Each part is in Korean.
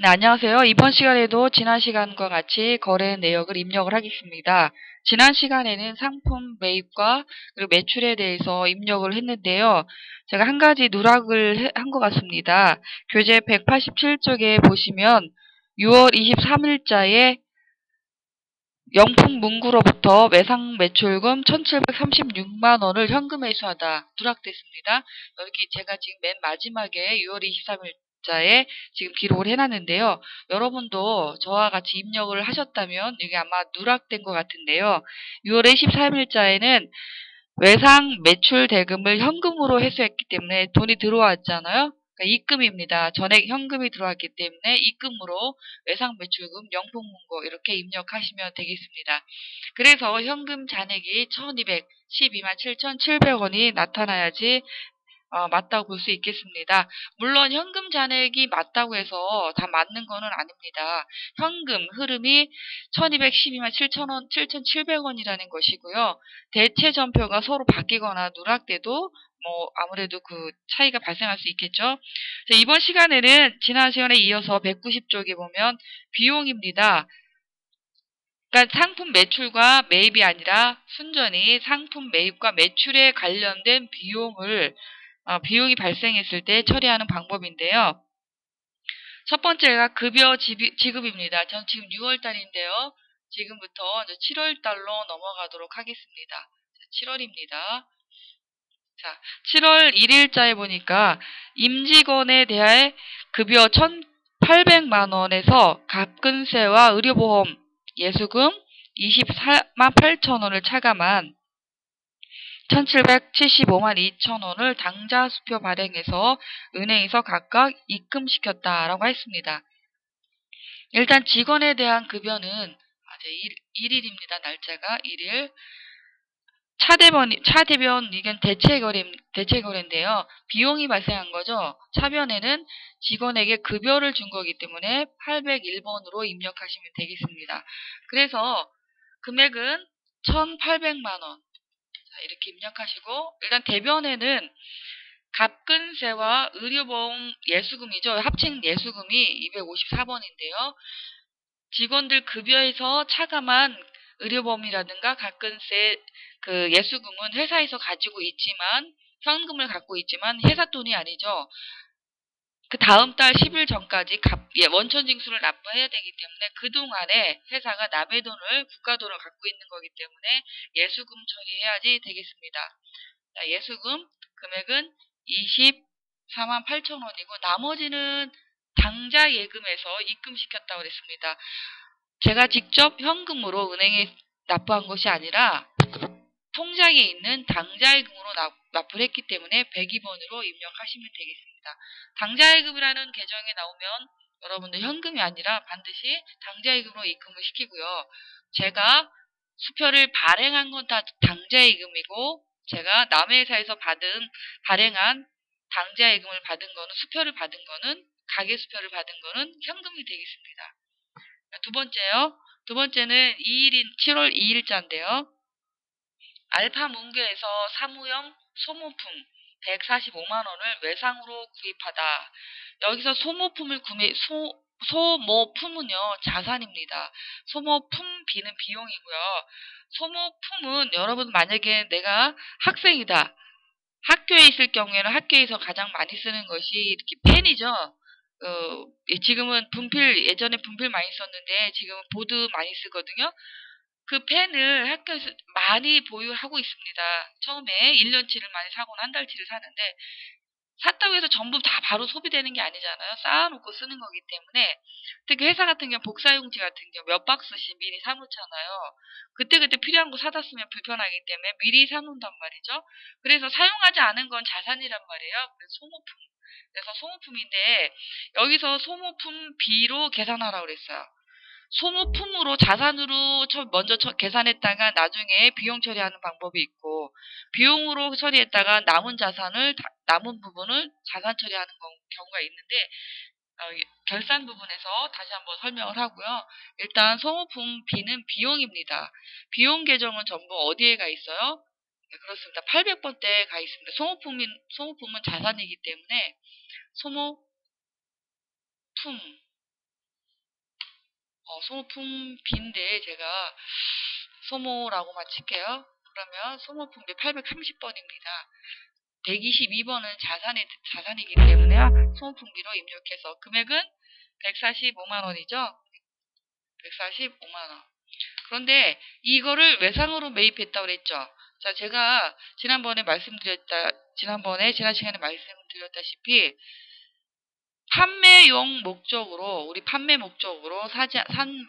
네, 안녕하세요. 이번 시간에도 지난 시간과 같이 거래 내역을 입력을 하겠습니다. 지난 시간에는 상품 매입과 그리고 매출에 대해서 입력을 했는데요. 제가 한 가지 누락을 한 것 같습니다. 교재 187쪽에 보시면 6월 23일자에 영풍 문구로부터 매상 매출금 1,736만 원을 현금 회수하다 누락됐습니다. 여기 제가 지금 맨 마지막에 6월 23일자에 지금 기록을 해놨는데요. 여러분도 저와 같이 입력을 하셨다면 이게 아마 누락된 것 같은데요. 6월 23일자에는 외상 매출 대금을 현금으로 회수했기 때문에 돈이 들어왔잖아요. 그러니까 입금입니다. 전액 현금이 들어왔기 때문에 입금으로 외상 매출금 영풍문고 이렇게 입력하시면 되겠습니다. 그래서 현금 잔액이 1212만 7,700원이 나타나야지 맞다고 볼 수 있겠습니다. 물론 현금 잔액이 맞다고 해서 다 맞는 거는 아닙니다. 현금 흐름이 1212만 7,000원, 7,700원이라는 것이고요. 대체 전표가 서로 바뀌거나 누락돼도 아무래도 그 차이가 발생할 수 있겠죠. 이번 시간에는 지난 시간에 이어서 190쪽에 보면 비용입니다. 그러니까 상품 매출과 매입이 아니라 순전히 상품 매입과 매출에 관련된 비용이 발생했을 때 처리하는 방법인데요. 첫 번째가 급여 지급입니다. 전 지금 6월달인데요. 지금부터 7월달로 넘어가도록 하겠습니다. 7월입니다. 자, 7월 1일자에 보니까 임직원에 대해 급여 1,800만 원에서 갑근세와 의료보험 예수금 24만 8천 원을 차감한 1,775만 2천 원을 당좌 수표 발행해서 은행에서 각각 입금시켰다라고 했습니다. 일단 직원에 대한 급여는 1일입니다. 날짜가 1일. 차대변 이건 대체거래인데요. 비용이 발생한 거죠. 차변에는 직원에게 급여를 준 거기 때문에 801번으로 입력하시면 되겠습니다. 그래서 금액은 1,800만 원. 이렇게 입력하시고 일단 대변에는 갑근세와 의료보험 예수금이죠. 합친 예수금이 254번인데요. 직원들 급여에서 차감한 의료보험이라든가 갑근세 그 예수금은 회사에서 가지고 있지만 현금을 갖고 있지만 회사 돈이 아니죠. 그 다음 달 10일 전까지 원천 징수를 납부해야 되기 때문에 그동안에 회사가 남의 돈을 국가 돈을 갖고 있는 거기 때문에 예수금 처리해야지 되겠습니다. 자, 예수금 금액은 24만 8천 원이고 나머지는 당좌 예금에서 입금시켰다고 그랬습니다. 제가 직접 현금으로 은행에 납부한 것이 아니라 통장에 있는 당좌예금으로 납부를 했기 때문에 102번으로 입력하시면 되겠습니다. 당좌예금이라는 계정에 나오면 여러분들 현금이 아니라 반드시 당좌예금으로 입금을 시키고요. 제가 수표를 발행한 건 다 당좌예금이고 제가 남의 회사에서 발행한 당좌예금을 받은 거는 수표를 받은 거는 가계수표를 받은 거는 현금이 되겠습니다. 두 번째요. 두 번째는 7월 2일자인데요. 알파문교에서 사무용 소모품 145만 원을 외상으로 구입하다. 여기서 소모품은요, 자산입니다. 소모품 B는 비용이고요. 소모품은 여러분 만약에 내가 학생이다. 학교에 있을 경우에는 학교에서 가장 많이 쓰는 것이 이렇게 펜이죠. 지금은 예전에 분필 많이 썼는데 지금은 보드 많이 쓰거든요. 그 펜을 학교에서 많이 보유하고 있습니다. 처음에 1년치를 많이 사거나 한 달치를 사는데 샀다고 해서 전부 다 바로 소비되는 게 아니잖아요. 쌓아놓고 쓰는 거기 때문에 특히 회사 같은 경우 복사용지 같은 경우 몇 박스씩 미리 사놓잖아요. 그때그때 필요한 거 사다 쓰면 불편하기 때문에 미리 사놓는단 말이죠. 그래서 사용하지 않은 건 자산이란 말이에요. 그래서 소모품. 그래서 소모품인데 여기서 소모품 B로 계산하라고 그랬어요. 소모품으로 자산으로 먼저 계산했다가 나중에 비용 처리하는 방법이 있고 비용으로 처리했다가 남은 부분을 자산 처리하는 경우가 있는데 결산 부분에서 다시 한번 설명을 하고요. 일단 소모품 B는 비용입니다. 비용 계정은 전부 어디에 가 있어요? 네, 그렇습니다. 800번대에 가 있습니다. 소모품은 자산이기 때문에 소모품 소모품 B인데 제가 소모라고만 칠게요. 그러면 소모품 B 830번입니다. 122번은 자산이기 때문에요. 소모품 B로 입력해서 금액은 145만원이죠. 145만원. 그런데 이거를 외상으로 매입했다고 그랬죠. 자, 제가 지난 시간에 말씀드렸다시피 판매용 목적으로, 우리 판매용으로 사지 않은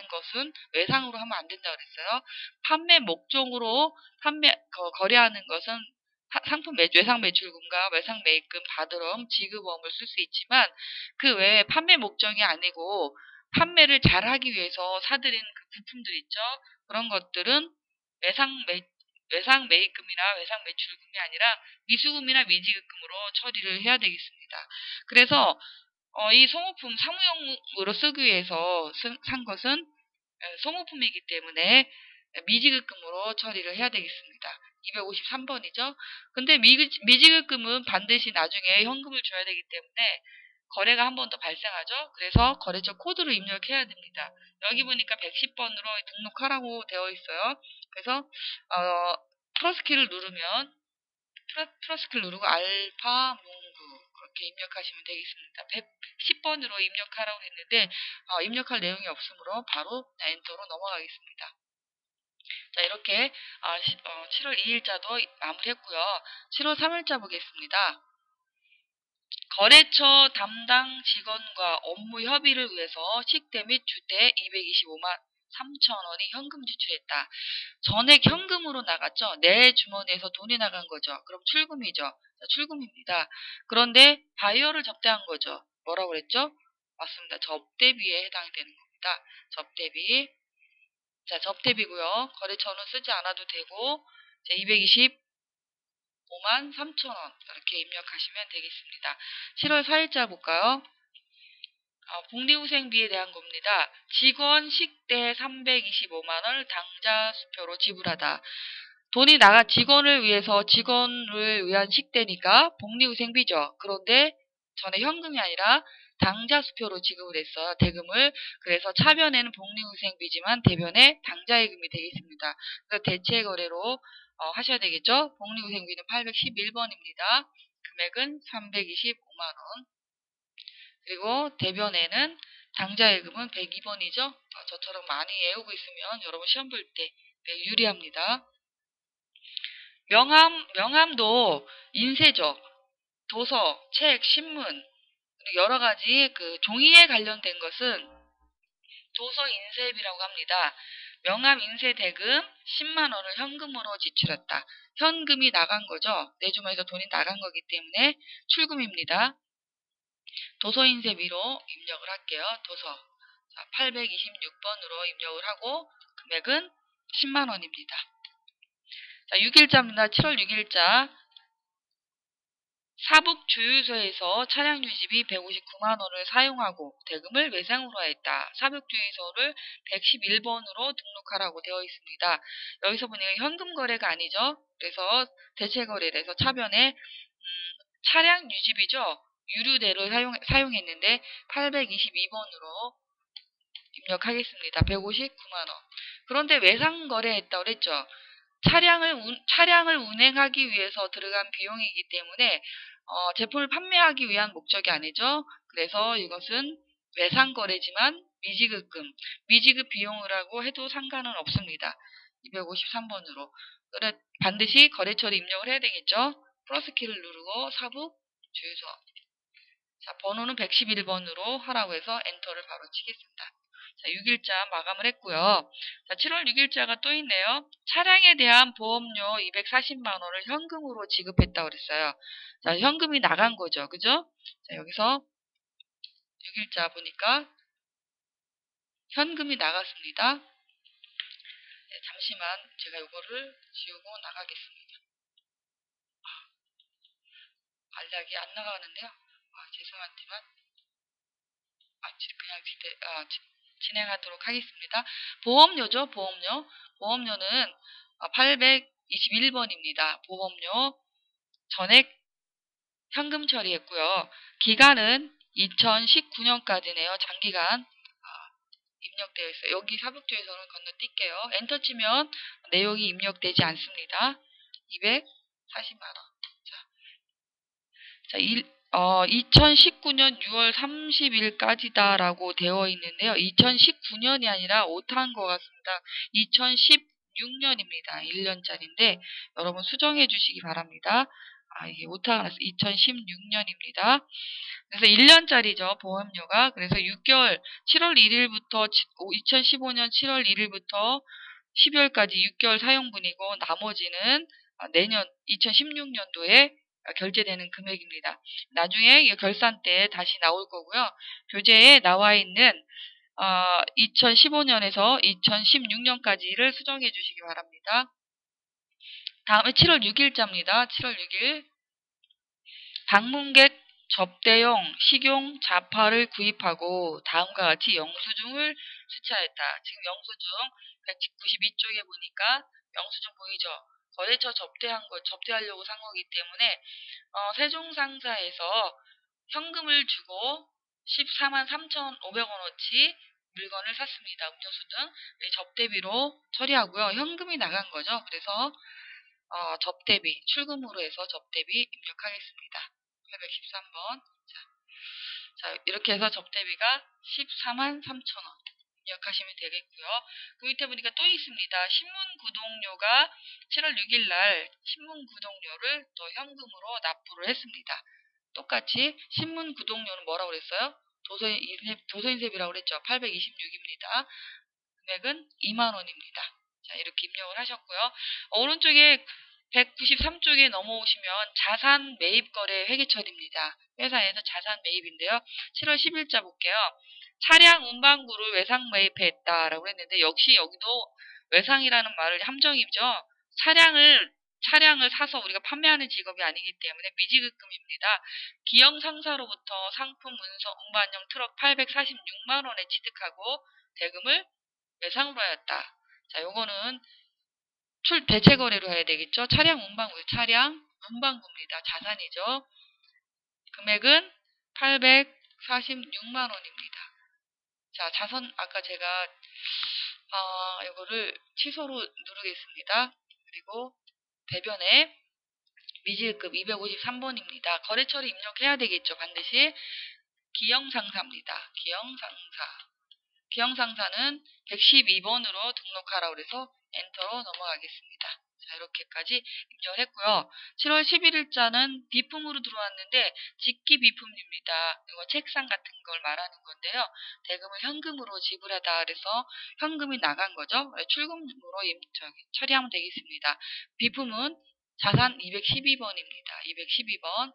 것은 외상으로 하면 안 된다고 그랬어요. 판매 목적으로 거래하는 것은 상품 외상 매출금과 외상 매입금, 받으럼, 지급원을 쓸 수 있지만 그 외에 판매 목적이 아니고 판매를 잘하기 위해서 사들인 그 부품들 있죠. 그런 것들은 외상 매입금이나 외상 매출금이 아니라 미수금이나 미지급금으로 처리를 해야 되겠습니다. 그래서 이 소모품 사무용으로 쓰기 위해서 산 것은 소모품이기 때문에 미지급금으로 처리를 해야 되겠습니다. 253번이죠. 근데 미지급금은 반드시 나중에 현금을 줘야 되기 때문에 거래가 한 번 더 발생하죠. 그래서 거래처 코드를 입력해야 됩니다. 여기 보니까 110번으로 등록하라고 되어 있어요. 그래서 플러스키를 누르고 알파 몽구 그렇게 입력하시면 되겠습니다. 110번으로 입력하라고 했는데 입력할 내용이 없으므로 바로 엔터로 넘어가겠습니다. 자, 이렇게 7월 2일자도 마무리했고요. 7월 3일자 보겠습니다. 거래처 담당 직원과 업무 협의를 위해서 식대 및 주대 225만 3천원이 현금 지출했다. 전액 현금으로 나갔죠. 내 주머니에서 돈이 나간 거죠. 그럼 출금이죠. 자, 출금입니다. 그런데 바이어를 접대한 거죠. 뭐라고 그랬죠? 맞습니다. 접대비에 해당이 되는 겁니다. 접대비. 자, 접대비고요. 거래처는 쓰지 않아도 되고 225만 3천원 이렇게 입력하시면 되겠습니다. 7월 4일자 볼까요? 복리후생비에 대한 겁니다. 직원 식대 325만원을 당좌 수표로 지불하다. 돈이 직원을 위한 식대니까 복리후생비죠. 그런데 전에 현금이 아니라 당좌 수표로 지급을 했어요. 대금을. 그래서 차변에는 복리후생비지만 대변에 당좌예금이 되겠습니다. 그래서 대체거래로 하셔야 되겠죠. 복리후생비는 811번입니다. 금액은 325만원. 그리고 대변에는 당좌예금은 102번이죠. 저처럼 많이 외우고 있으면 여러분 시험 볼 때 유리합니다. 명함도 인쇄죠. 도서, 책, 신문, 여러 가지 그 종이에 관련된 것은 도서 인쇄비라고 합니다. 명함 인쇄 대금 10만원을 현금으로 지출했다. 현금이 나간 거죠. 내 주머니에서 돈이 나간 거기 때문에 출금입니다. 도서 인쇄비로 입력을 할게요. 도서. 826번으로 입력을 하고 금액은 10만원입니다. 자, 6일자입니다. 7월 6일자. 사북주유소에서 차량 유지비 159만원을 사용하고 대금을 외상으로 하였다. 사북주유소를 111번으로 등록하라고 되어 있습니다. 여기서 보니까 현금 거래가 아니죠. 그래서 대체거래를 해서 차변에 차량 유지비죠. 유류대를 사용했는데 822번으로 입력하겠습니다. 159만원. 그런데 외상 거래했다고 그랬죠. 차량을 운행하기 위해서 들어간 비용이기 때문에 제품을 판매하기 위한 목적이 아니죠. 그래서 이것은 외상 거래지만 미지급 비용이라고 해도 상관은 없습니다. 253번으로. 반드시 거래처를 입력을 해야 되겠죠. 플러스키를 누르고 사북 주유소. 자, 번호는 111번으로 하라고 해서 엔터를 바로 치겠습니다. 자, 6일자 마감을 했고요. 자, 7월 6일자가 또 있네요. 차량에 대한 보험료 240만원을 현금으로 지급했다고 그랬어요. 자, 현금이 나간 거죠. 그죠? 자, 여기서 6일자 보니까 현금이 나갔습니다. 네, 잠시만 제가 이거를 지우고 나가겠습니다. 알약이 안 나가는데요. 죄송하지만 그냥 진행하도록 하겠습니다. 보험료죠. 보험료는 821번입니다. 보험료 전액 현금 처리했고요. 기간은 2019년까지네요. 장기간 입력되어 있어요. 여기 사북조에서는 건너뛸게요. 엔터 치면 내용이 입력되지 않습니다. 240만 원. 자, 2019년 6월 30일까지다라고 되어 있는데요. 2019년이 아니라 오타한 것 같습니다. 2016년입니다. 1년짜리인데 여러분 수정해 주시기 바랍니다. 이게 오타가 났어요. 2016년입니다. 그래서 1년짜리죠. 보험료가. 그래서 6개월 7월 1일부터 2015년 7월 1일부터 12월까지 6개월 사용분이고 나머지는 내년 2016년도에 결제되는 금액입니다. 나중에 결산 때 다시 나올 거고요. 교재에 나와 있는 2015년에서 2016년까지를 수정해 주시기 바랍니다. 다음에 7월 6일자입니다. 7월 6일 방문객 접대용 식용 자파를 구입하고 다음과 같이 영수증을 수차했다. 지금 영수증 192쪽에 보니까 영수증 보이죠? 거래처 접대하려고 산 거기 때문에 세종상사에서 현금을 주고 14만 3,500원어치 물건을 샀습니다. 음료수 등 접대비로 처리하고요. 현금이 나간 거죠. 그래서 접대비, 출금으로 해서 접대비 입력하겠습니다. 813번. 자, 이렇게 해서 접대비가 14만 3천원 입력하시면 되겠고요. 그 밑에 보니까 또 있습니다. 신문구독료가 7월 6일 날 신문구독료를 또 현금으로 납부를 했습니다. 똑같이 신문구독료는 뭐라고 그랬어요? 도서인세비라고 그랬죠. 826입니다. 금액은 2만원입니다. 자, 이렇게 입력을 하셨고요. 오른쪽에 193쪽에 넘어오시면 자산 매입 거래 회계처리입니다. 회사에서 자산 매입인데요. 7월 10일자 볼게요. 차량 운반구를 외상 매입했다라고 했는데 역시 여기도 외상이라는 말을 함정이죠. 차량을 사서 우리가 판매하는 직업이 아니기 때문에 미지급금입니다. 기영 상사로부터 상품 운반용 트럭 846만 원에 취득하고 대금을 외상으로 하였다. 자, 요거는 대체 거래로 해야 되겠죠. 차량 운반구입니다. 자산이죠. 금액은 846만 원입니다. 자, 아까 제가 이거를 취소로 누르겠습니다. 그리고 대변에 미지급 253번입니다. 거래처를 입력해야 되겠죠. 반드시 기영상사입니다. 기영상사는 112번으로 등록하라고 해서 엔터로 넘어가겠습니다. 자, 이렇게까지 입력을 했고요. 7월 11일자는 비품으로 들어왔는데 직기 비품입니다. 이거 책상 같은 걸 말하는 건데요. 대금을 현금으로 지불하다 그래서 현금이 나간 거죠. 출금으로 처리하면 되겠습니다. 비품은 자산 212번입니다. 212번.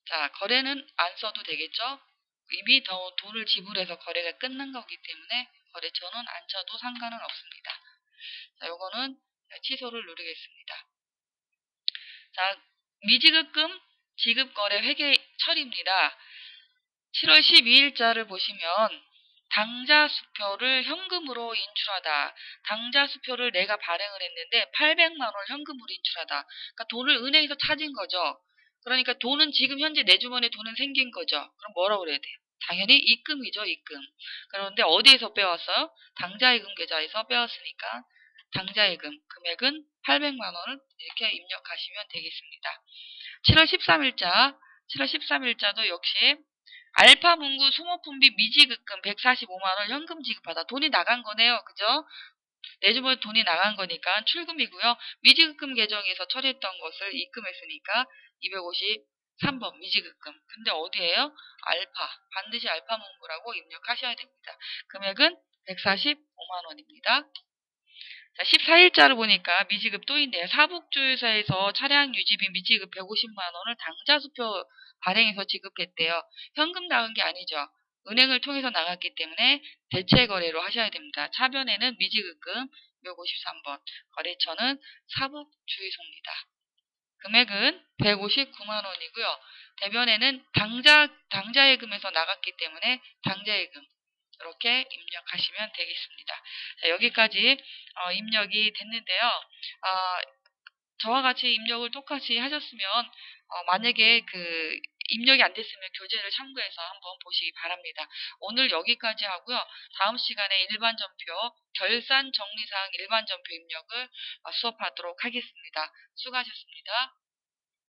자, 거래는 안 써도 되겠죠? 이미 더 돈을 지불해서 거래가 끝난 거기 때문에 거래처는 안 쳐도 상관은 없습니다. 자, 요거는 취소를 누르겠습니다. 자, 미지급금 지급거래 회계 처리입니다. 7월 12일자를 보시면 당좌 수표를 현금으로 인출하다. 당좌 수표를 내가 발행을 했는데 800만 원 현금으로 인출하다. 그러니까 돈을 은행에서 찾은 거죠. 그러니까 돈은 지금 현재 내 주머니에 돈은 생긴 거죠. 그럼 뭐라고 그래야 돼요? 당연히 입금이죠, 입금. 그런데 어디에서 빼왔어요? 당좌예금 계좌에서 빼왔으니까 당좌예금 금액은 800만 원을 이렇게 입력하시면 되겠습니다. 7월 13일자도 역시 알파문구 소모품비 미지급금 145만 원 현금 지급하다. 돈이 나간 거네요. 그죠? 내 주머니에 돈이 나간 거니까 출금이고요. 미지급금 계정에서 처리했던 것을 입금했으니까 253번 미지급금. 근데 어디에요? 반드시 알파문구라고 입력하셔야 됩니다. 금액은 145만 원입니다. 자, 14일자를 보니까 미지급 또 있네요. 사북조회사에서 차량 유지비 미지급 150만 원을 당좌수표 발행해서 지급했대요. 현금 나간 게 아니죠. 은행을 통해서 나갔기 때문에 대체 거래로 하셔야 됩니다. 차변에는 미지급금 253번, 거래처는 사북주유소입니다. 금액은 159만 원이고요. 대변에는 당좌예금에서 나갔기 때문에 당좌예금 이렇게 입력하시면 되겠습니다. 자, 여기까지 입력이 됐는데요. 저와 같이 입력을 똑같이 하셨으면 만약에 입력이 안 됐으면 교재를 참고해서 한번 보시기 바랍니다. 오늘 여기까지 하고요. 다음 시간에 일반전표, 결산 정리사항 일반전표 입력을 수업하도록 하겠습니다. 수고하셨습니다.